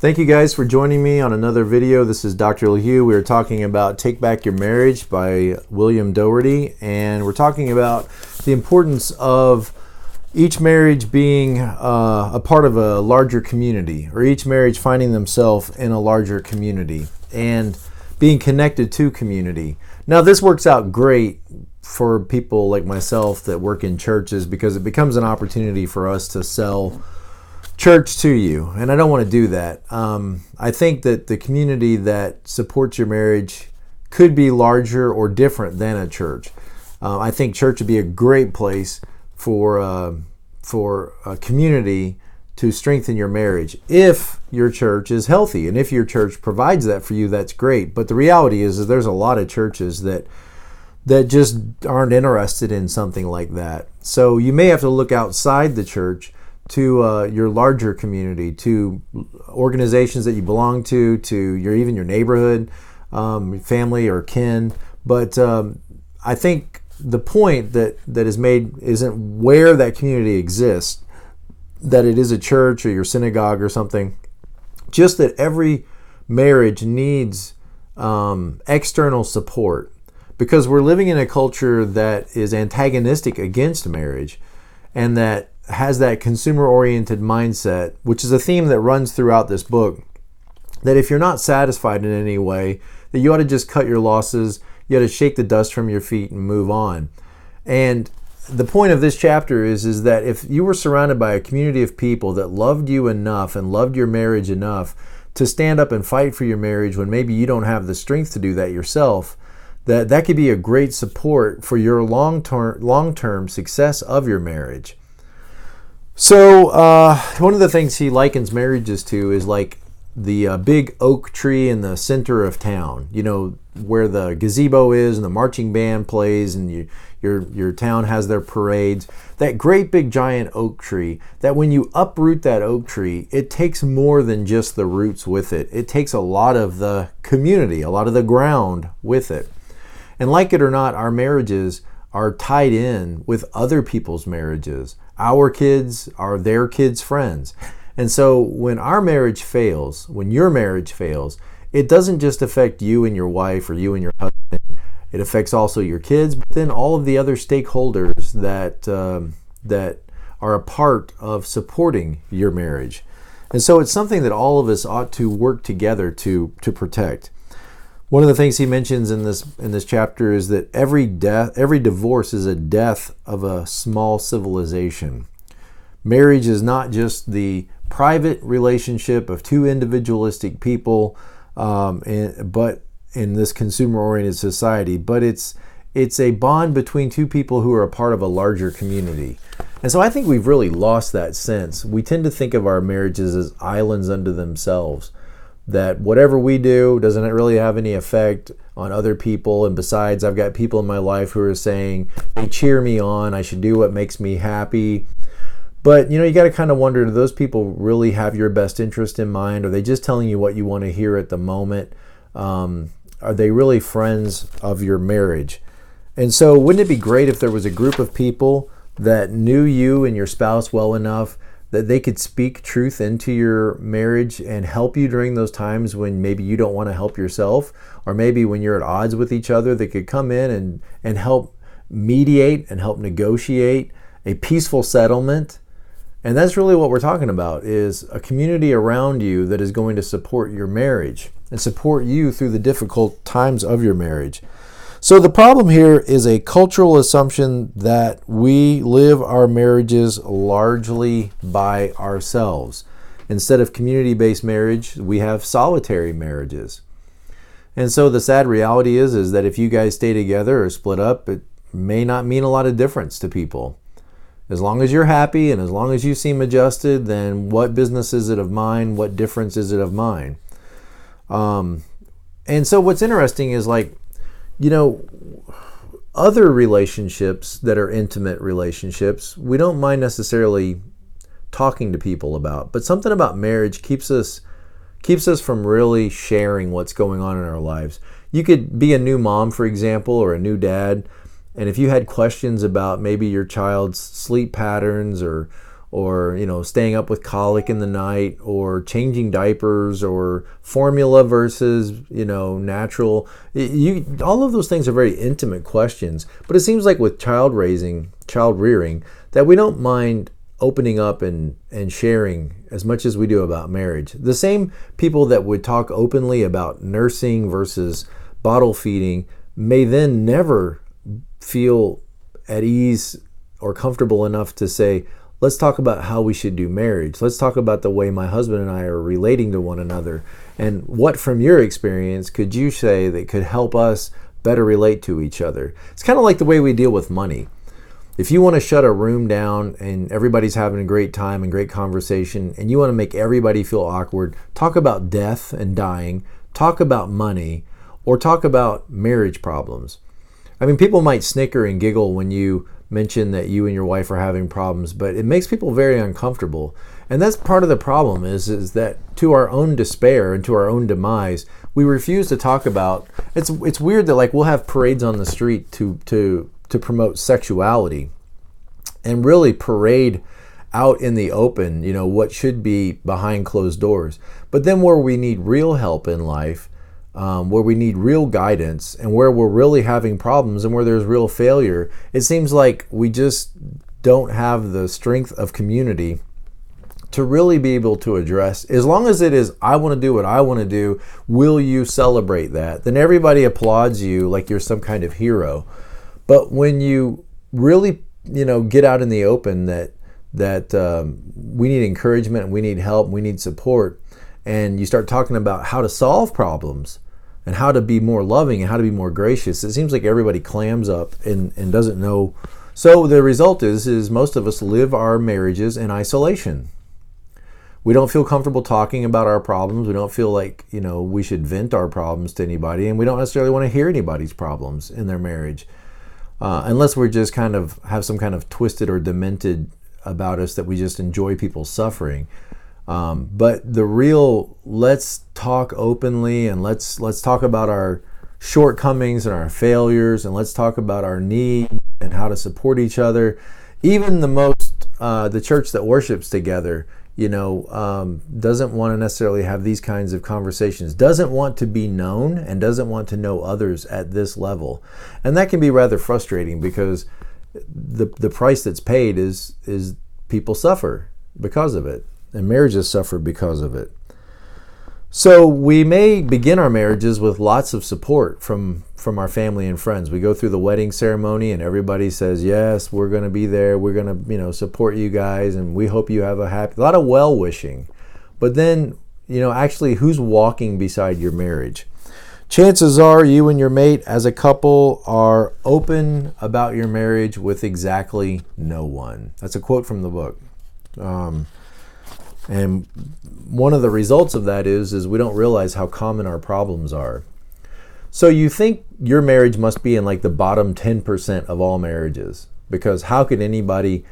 Thank you guys for joining me on another video. This is Dr. LaHue. We are talking about Take Back Your Marriage by William Doherty, and we're talking about the importance of each marriage being a part of a larger community, or each marriage finding themselves in a larger community and being connected to community. Now, this works out great for people like myself that work in churches because it becomes an opportunity for us to sell church to you, and I don't want to do that. I think that the community that supports your marriage could be larger or different than a church. I think church would be a great place for a community to strengthen your marriage if your church is healthy, and if your church provides that for you, that's great. But the reality is there's a lot of churches that just aren't interested in something like that. So you may have to look outside the church to your larger community, to organizations that you belong to even your neighborhood, family or kin. But I think the point that is made isn't where that community exists, that it is a church or your synagogue or something, just that every marriage needs external support, because we're living in a culture that is antagonistic against marriage and that has that consumer-oriented mindset, which is a theme that runs throughout this book, that if you're not satisfied in any way, that you ought to just cut your losses, you ought to shake the dust from your feet and move on. And the point of this chapter is that if you were surrounded by a community of people that loved you enough and loved your marriage enough to stand up and fight for your marriage when maybe you don't have the strength to do that yourself, that could be a great support for your long-term success of your marriage. So one of the things he likens marriages to is like the big oak tree in the center of town, you know, where the gazebo is and the marching band plays and your town has their parades. That great big giant oak tree, that when you uproot that oak tree, it takes more than just the roots with it. It takes a lot of the community, a lot of the ground with it. And like it or not, our marriages are tied in with other people's marriages. Our kids are their kids' friends. And so when our marriage fails, when your marriage fails, it doesn't just affect you and your wife or you and your husband. It affects also your kids, but then all of the other stakeholders that are a part of supporting your marriage. And so it's something that all of us ought to work together to protect. One of the things he mentions in this chapter is that every divorce is a death of a small civilization. Marriage is not just the private relationship of two individualistic people, but in this consumer-oriented society, but it's a bond between two people who are a part of a larger community. And so I think we've really lost that sense. We tend to think of our marriages as islands unto themselves, that whatever we do doesn't really have any effect on other people. And besides, I've got people in my life who are saying, they cheer me on, I should do what makes me happy. But, you got to kind of wonder, do those people really have your best interest in mind? Are they just telling you what you want to hear at the moment? Are they really friends of your marriage? And so wouldn't it be great if there was a group of people that knew you and your spouse well enough that they could speak truth into your marriage and help you during those times when maybe you don't want to help yourself, or maybe when you're at odds with each other, they could come in and help mediate and help negotiate a peaceful settlement. And that's really what we're talking about, is a community around you that is going to support your marriage and support you through the difficult times of your marriage. So the problem here is a cultural assumption that we live our marriages largely by ourselves. Instead of community-based marriage, we have solitary marriages. And so the sad reality is that if you guys stay together or split up, it may not mean a lot of difference to people. As long as you're happy and as long as you seem adjusted, then what business is it of mine? What difference is it of mine? And so what's interesting is, like, other relationships that are intimate relationships, we don't mind necessarily talking to people about, but something about marriage keeps us from really sharing what's going on in our lives. You could be a new mom, for example, or a new dad, and if you had questions about maybe your child's sleep patterns or or staying up with colic in the night, or changing diapers, or formula versus natural. All of those things are very intimate questions, but it seems like with child rearing, that we don't mind opening up and sharing as much as we do about marriage. The same people that would talk openly about nursing versus bottle feeding may then never feel at ease or comfortable enough to say, let's talk about how we should do marriage. Let's talk about the way my husband and I are relating to one another. And what from your experience could you say that could help us better relate to each other? It's kind of like the way we deal with money. If you want to shut a room down and everybody's having a great time and great conversation, and you want to make everybody feel awkward, talk about death and dying, talk about money, or talk about marriage problems. I mean, people might snicker and giggle when you mention that you and your wife are having problems, but it makes people very uncomfortable. And that's part of the problem is that to our own despair and to our own demise, we refuse to talk about. It's weird that we'll have parades on the street to promote sexuality and really parade out in the open, what should be behind closed doors. But then where we need real help in life, where we need real guidance, and where we're really having problems and where there's real failure, it seems like we just don't have the strength of community to really be able to address. As long as it is, I want to do what I want to do, will you celebrate that? Then everybody applauds you like you're some kind of hero. But when you really, get out in the open that we need encouragement, we need help, we need support, and you start talking about how to solve problems and how to be more loving and how to be more gracious, it seems like everybody clams up and doesn't know. So the result is most of us live our marriages in isolation. We don't feel comfortable talking about our problems. We don't feel like, we should vent our problems to anybody, and we don't necessarily want to hear anybody's problems in their marriage. Unless we're just kind of have some kind of twisted or demented about us that we just enjoy people's suffering. But the real, let's talk openly, and let's talk about our shortcomings and our failures, and let's talk about our need and how to support each other. Even the church that worships together, doesn't want to necessarily have these kinds of conversations, doesn't want to be known, and doesn't want to know others at this level. And that can be rather frustrating because the price that's paid is people suffer because of it, and marriages suffer because of it. So we may begin our marriages with lots of support from our family and friends. We go through the wedding ceremony and everybody says, yes, we're going to be there. We're going to, support you guys, and we hope you have a lot of well-wishing. But then, actually who's walking beside your marriage? Chances are you and your mate as a couple are open about your marriage with exactly no one. That's a quote from the book. And one of the results of that is we don't realize how common our problems are. So you think your marriage must be in the bottom 10% of all marriages, because how could anybody,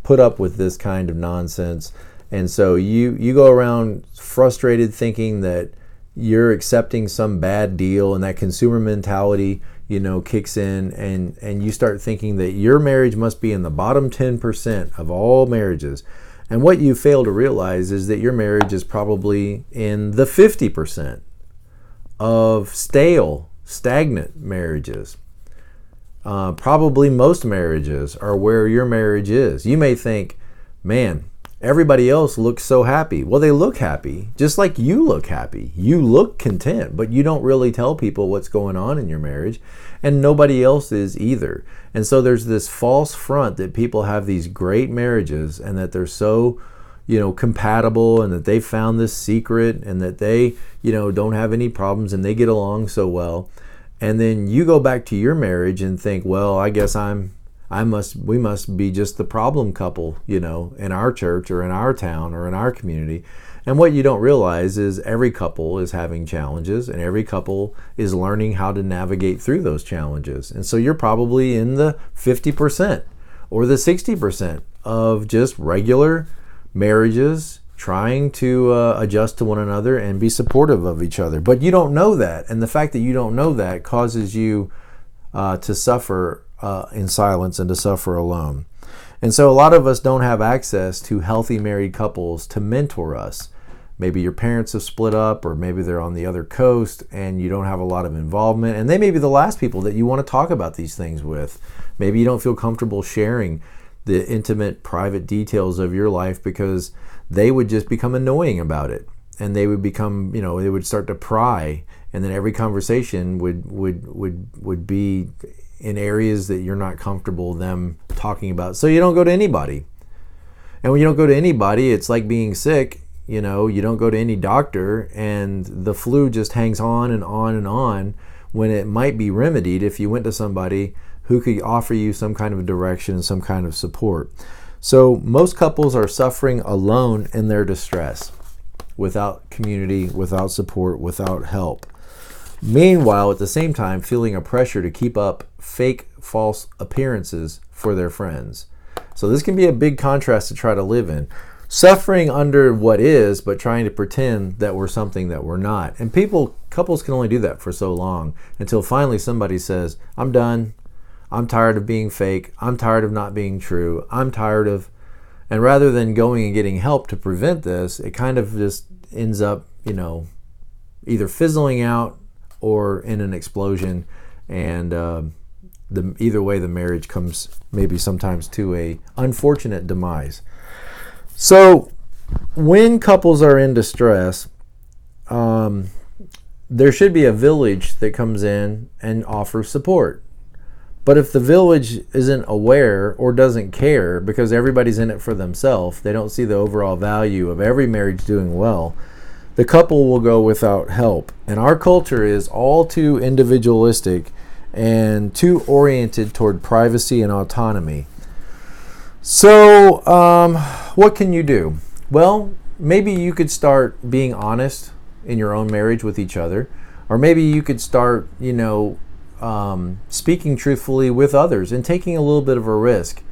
put up with this kind of nonsense? And so you go around frustrated thinking that you're accepting some bad deal, and that consumer mentality, kicks in, and you start thinking that your marriage must be in the bottom 10% of all marriages. And what you fail to realize is that your marriage is probably in the 50% of stagnant marriages. Probably most marriages are where your marriage is. You may think, man, everybody else looks so happy. Well, they look happy, just like you look happy. You look content, but you don't really tell people what's going on in your marriage, and nobody else is either. And so there's this false front that people have these great marriages, and that they're so, compatible, and that they found this secret, and that they, don't have any problems, and they get along so well. And then you go back to your marriage and think, well, I guess we must be just the problem couple, in our church or in our town or in our community. And what you don't realize is every couple is having challenges, and every couple is learning how to navigate through those challenges. And so you're probably in the 50% or the 60% of just regular marriages trying to adjust to one another and be supportive of each other. But you don't know that. And the fact that you don't know that causes you to suffer in silence and to suffer alone. And so a lot of us don't have access to healthy married couples to mentor us. Maybe your parents have split up, or maybe they're on the other coast and you don't have a lot of involvement. And they may be the last people that you want to talk about these things with. Maybe you don't feel comfortable sharing the intimate, private details of your life because they would just become annoying about it. And they would become, they would start to pry. And then every conversation would be in areas that you're not comfortable them talking about. So you don't go to anybody. And when you don't go to anybody, it's like being sick. You don't go to any doctor, and the flu just hangs on and on and on, when it might be remedied if you went to somebody who could offer you some kind of direction and some kind of support. So most couples are suffering alone in their distress, without community, without support, without help. Meanwhile, at the same time, feeling a pressure to keep up fake, false appearances for their friends. So this can be a big contrast to try to live in. Suffering under what is, but trying to pretend that we're something that we're not. And couples can only do that for so long, until finally somebody says, I'm done. I'm tired of being fake. I'm tired of not being true. I'm tired of... And rather than going and getting help to prevent this, it kind of just ends up, either fizzling out or in an explosion. And either way, the marriage comes maybe sometimes to a unfortunate demise. So when couples are in distress, there should be a village that comes in and offers support. But if the village isn't aware or doesn't care, because everybody's in it for themselves, they don't see the overall value of every marriage doing well, the couple will go without help. And our culture is all too individualistic and too oriented toward privacy and autonomy. So what can you do? Well, maybe you could start being honest in your own marriage with each other. Or maybe you could start, speaking truthfully with others and taking a little bit of a risk.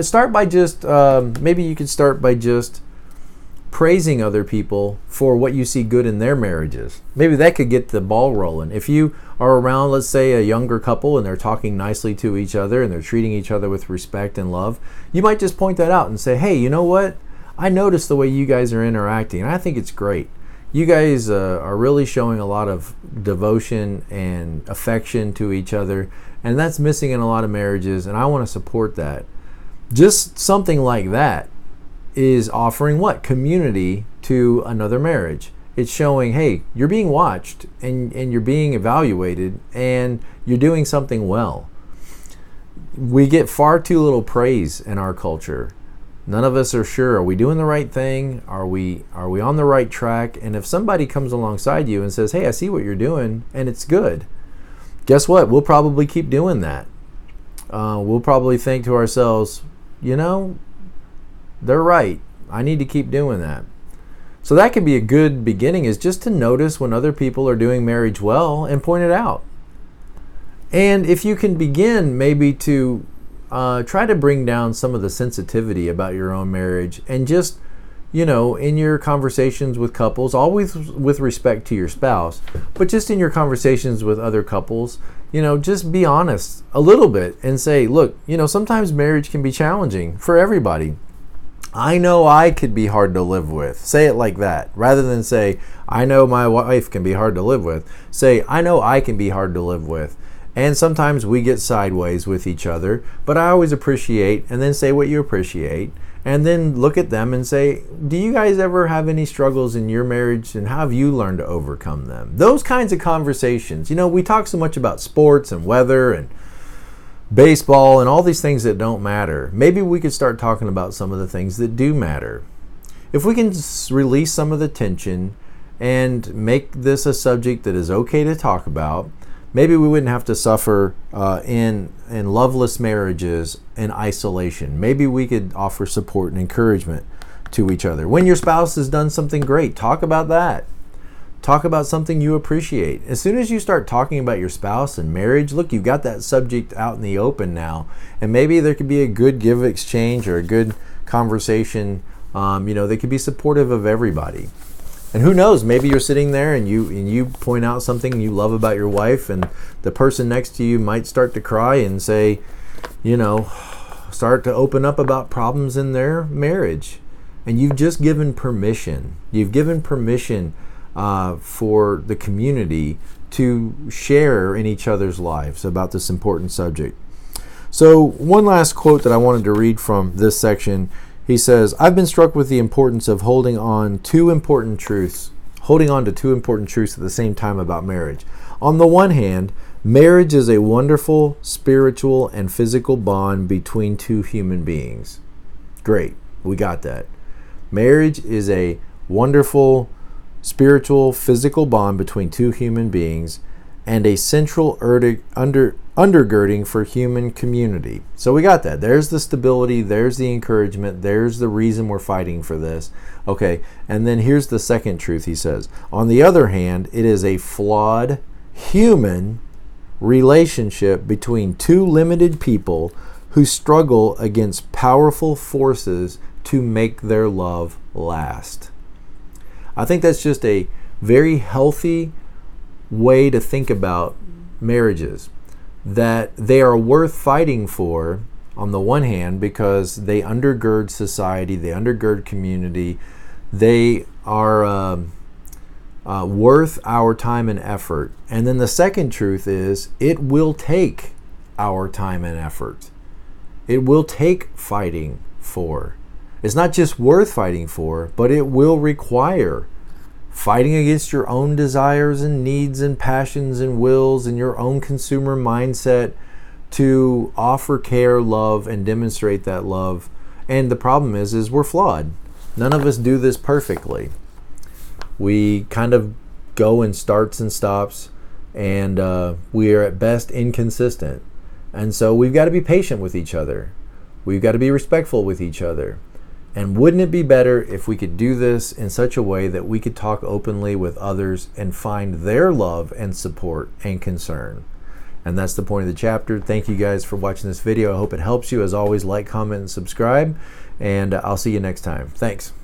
Start by just, maybe you could start by just praising other people for what you see good in their marriages. Maybe that could get the ball rolling. If you are around, let's say, a younger couple and they're talking nicely to each other and they're treating each other with respect and love, you might just point that out and say, hey, you know what? I noticed the way you guys are interacting, and I think it's great. You guys are really showing a lot of devotion and affection to each other, and that's missing in a lot of marriages, and I want to support that. Just something like that is offering what? Community to another marriage. It's showing, hey, you're being watched and you're being evaluated and you're doing something well. We get far too little praise in our culture. None of us are sure, are we doing the right thing? Are we on the right track? And if somebody comes alongside you and says, hey, I see what you're doing and it's good, guess what? We'll probably keep doing that. We'll probably think to ourselves, they're right. I need to keep doing that. So that could be a good beginning, is just to notice when other people are doing marriage well and point it out. And if you can begin maybe to try to bring down some of the sensitivity about your own marriage, and just, in your conversations with couples, always with respect to your spouse, but just in your conversations with other couples, just be honest a little bit and say, look, sometimes marriage can be challenging for everybody. I know I could be hard to live with. Say it like that. Rather than say, I know my wife can be hard to live with. Say, I know I can be hard to live with. And sometimes we get sideways with each other, but I always appreciate, and then say what you appreciate, and then look at them and say, do you guys ever have any struggles in your marriage, and how have you learned to overcome them? Those kinds of conversations. We talk so much about sports and weather and baseball and all these things that don't matter. Maybe we could start talking about some of the things that do matter. If we can release some of the tension and make this a subject that is okay to talk about, maybe we wouldn't have to suffer in loveless marriages in isolation. Maybe we could offer support and encouragement to each other. When your spouse has done something great, talk about that. Talk about something you appreciate. As soon as you start talking about your spouse and marriage, look, you've got that subject out in the open now. And maybe there could be a good give exchange or a good conversation, that could be supportive of everybody. And who knows, maybe you're sitting there and you point out something you love about your wife, and the person next to you might start to cry and say, start to open up about problems in their marriage. And you've just given permission. You've given permission for the community to share in each other's lives about this important subject. So one last quote that I wanted to read from this section. He says, I've been struck with the importance of holding on to two important truths at the same time about marriage. On the one hand, marriage is a wonderful spiritual and physical bond between two human beings. Great, we got that. Marriage is a wonderful spiritual, physical bond between two human beings and a central undergirding for human community. So we got that. There's the stability, there's the encouragement, there's the reason we're fighting for this. Okay, and then here's the second truth he says. On the other hand, it is a flawed human relationship between two limited people who struggle against powerful forces to make their love last. I think that's just a very healthy way to think about marriages, that they are worth fighting for on the one hand because they undergird society, they undergird community, they are worth our time and effort. And then the second truth is it will take our time and effort. It will take fighting for. It's not just worth fighting for, but it will require fighting against your own desires and needs and passions and wills and your own consumer mindset to offer care, love, and demonstrate that love. And the problem is we're flawed. None of us do this perfectly. We kind of go in starts and stops, and we are at best inconsistent. And so we've got to be patient with each other. We've got to be respectful with each other. And wouldn't it be better if we could do this in such a way that we could talk openly with others and find their love and support and concern? And that's the point of the chapter. Thank you guys for watching this video. I hope it helps you. As always, like, comment, and subscribe. And I'll see you next time. Thanks.